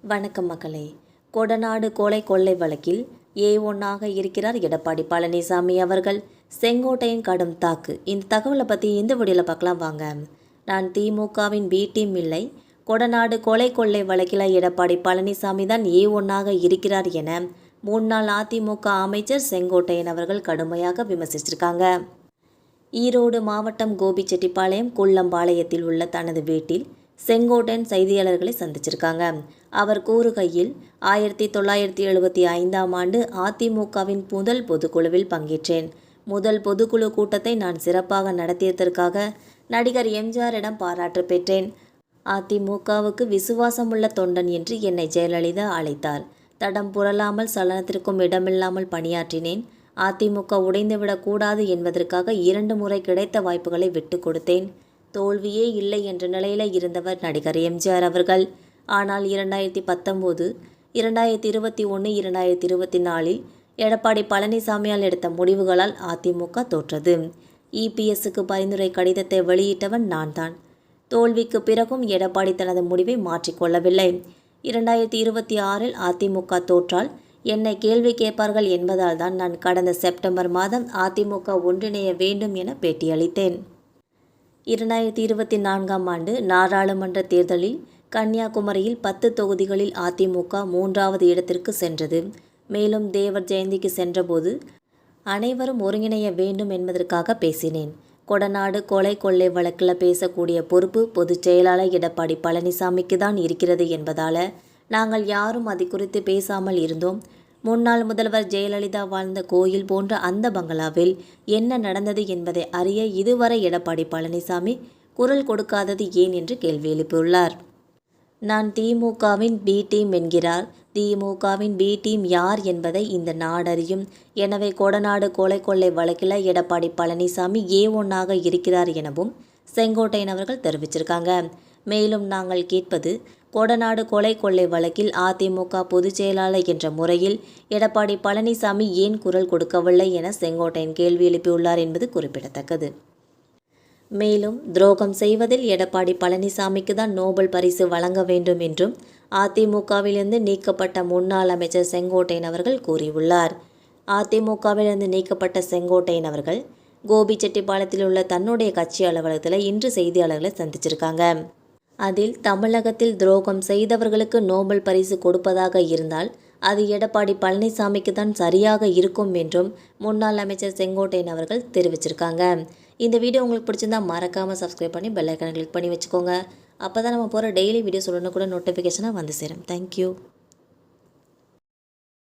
வணக்கம் மக்களே. கொடநாடு கொலை வழக்கில் A1ஆக இருக்கிறார் எடப்பாடி பழனிசாமி அவர்கள். செங்கோட்டையின் கடும் தாக்கு. இந்த தகவலை பற்றி இந்த வீடியோவில் பார்க்கலாம் வாங்க. நான் திமுகவின் பி டீம் இல்லை. கொடநாடு கொள்ளை வழக்கில் எடப்பாடி பழனிசாமி தான் A1ஆக இருக்கிறார் என முன்னாள் அதிமுக அமைச்சர் செங்கோட்டையன் அவர்கள் கடுமையாக விமர்சிச்சிருக்காங்க. ஈரோடு மாவட்டம் கோபிச்செட்டிப்பாளையம் குள்ளம்பாளையத்தில் உள்ள தனது வீட்டில் செங்கோட்டையன் செய்தியாளர்களை சந்திச்சிருக்காங்க. அவர் கூறுகையில் 1975ஆம் ஆண்டு அதிமுகவின் முதல் பொதுக்குழுவில் பங்கேற்றேன். முதல் பொதுக்குழு கூட்டத்தை நான் சிறப்பாக நடத்தியதற்காக நடிகர் எம்ஜிஆரிடம் பாராட்டு பெற்றேன். அதிமுகவுக்கு விசுவாசமுள்ள தொண்டன் என்று என்னை ஜெயலலிதா அழைத்தார். தடம் புரளாமல் சலனத்திற்கும் இடமில்லாமல் பணியாற்றினேன். அதிமுக உடைந்துவிடக்கூடாது என்பதற்காக 2 முறை கிடைத்த வாய்ப்புகளை விட்டு கொடுத்தேன். தோல்வியே இல்லை என்ற நிலையில் இருந்தவர் நடிகர் எம்ஜிஆர் அவர்கள். ஆனால் 2019, 2021, 2024 எடப்பாடி பழனிசாமியால் எடுத்த முடிவுகளால் அதிமுக தோற்றது. EPSக்கு பரிந்துரை கடிதத்தை வெளியிட்டவன் நான் தான். தோல்விக்கு பிறகும் எடப்பாடி தனது முடிவை மாற்றிக்கொள்ளவில்லை. 2026 அதிமுக தோற்றால் என்னை கேள்வி கேட்பார்கள் என்பதால் தான் நான் கடந்த செப்டம்பர் மாதம் அதிமுக ஒன்றிணைய வேண்டும் என பேட்டியளித்தேன். 2024ஆம் ஆண்டு நாடாளுமன்ற தேர்தலில் கன்னியாகுமரியில் 10 தொகுதிகளில் அதிமுக 3வது இடத்திற்கு சென்றது. மேலும் தேவர் ஜெயந்திக்கு சென்றபோது அனைவரும் ஒருங்கிணைய வேண்டும் என்பதற்காக பேசினேன். கொடநாடு கொள்ளை வழக்கில் பேசக்கூடிய பொறுப்பு பொதுச் செயலாளர் எடப்பாடி பழனிசாமிக்கு தான் இருக்கிறது என்பதால் நாங்கள் யாரும் அது குறித்து பேசாமல் இருந்தோம். முன்னாள் முதல்வர் ஜெயலலிதா வாழ்ந்த கோயில் போன்ற அந்த பங்களாவில் என்ன நடந்தது என்பதை அறிய இதுவரை எடப்பாடி பழனிசாமி குரல் கொடுக்காதது ஏன் என்று கேள்வி எழுப்பியுள்ளார். நான் திமுகவின் பி டீம் என்கிறார். திமுகவின் பி டீம் யார் என்பதை இந்த நாடறியும். எனவே கொடநாடு கொள்ளை வழக்கில் எடப்பாடி பழனிசாமி A1ஆக இருக்கிறார் எனவும் செங்கோட்டையன் அவர்கள் தெரிவிச்சிருக்காங்க. மேலும் நாங்கள் கேட்பது, கொடநாடு கொள்ளை வழக்கில் அதிமுக பொதுச் செயலாளர் என்ற முறையில் எடப்பாடி பழனிசாமி ஏன் குரல் கொடுக்கவில்லை என செங்கோட்டையன் கேள்வி எழுப்பியுள்ளார் என்பது குறிப்பிடத்தக்கது. மேலும் துரோகம் செய்வதில் எடப்பாடி பழனிசாமிக்கு தான் நோபல் பரிசு வழங்க வேண்டும் என்றும் அதிமுகவிலிருந்து நீக்கப்பட்ட முன்னாள் அமைச்சர் செங்கோட்டையன் அவர்கள் கூறியுள்ளார். அதிமுகவிலிருந்து நீக்கப்பட்ட செங்கோட்டையன் அவர்கள் கோபிச்செட்டிப்பாளையத்தில் உள்ள தன்னுடைய கட்சி அலுவலகத்தில் இன்று செய்தியாளர்களை சந்திச்சிருக்காங்க. அதில் தமிழகத்தில் துரோகம் செய்தவர்களுக்கு நோபல் பரிசு கொடுப்பதாக இருந்தால் அது எடப்பாடி பழனிசாமிக்கு தான் சரியாக இருக்கும் என்றும் முன்னாள் அமைச்சர் செங்கோட்டையன் அவர்கள் தெரிவிச்சிருக்காங்க. இந்த வீடியோ உங்களுக்கு பிடிச்சிருந்தா மறக்காமல் சப்ஸ்கிரைப் பண்ணி பெல் ஐக்கானை கிளிக் பண்ணி வச்சுக்கோங்க. அப்போ தான் நம்ம போகிற டெய்லி வீடியோஸ் உடனுக்குடன் நோட்டிஃபிகேஷனாக வந்து சேரும். தேங்க்யூ.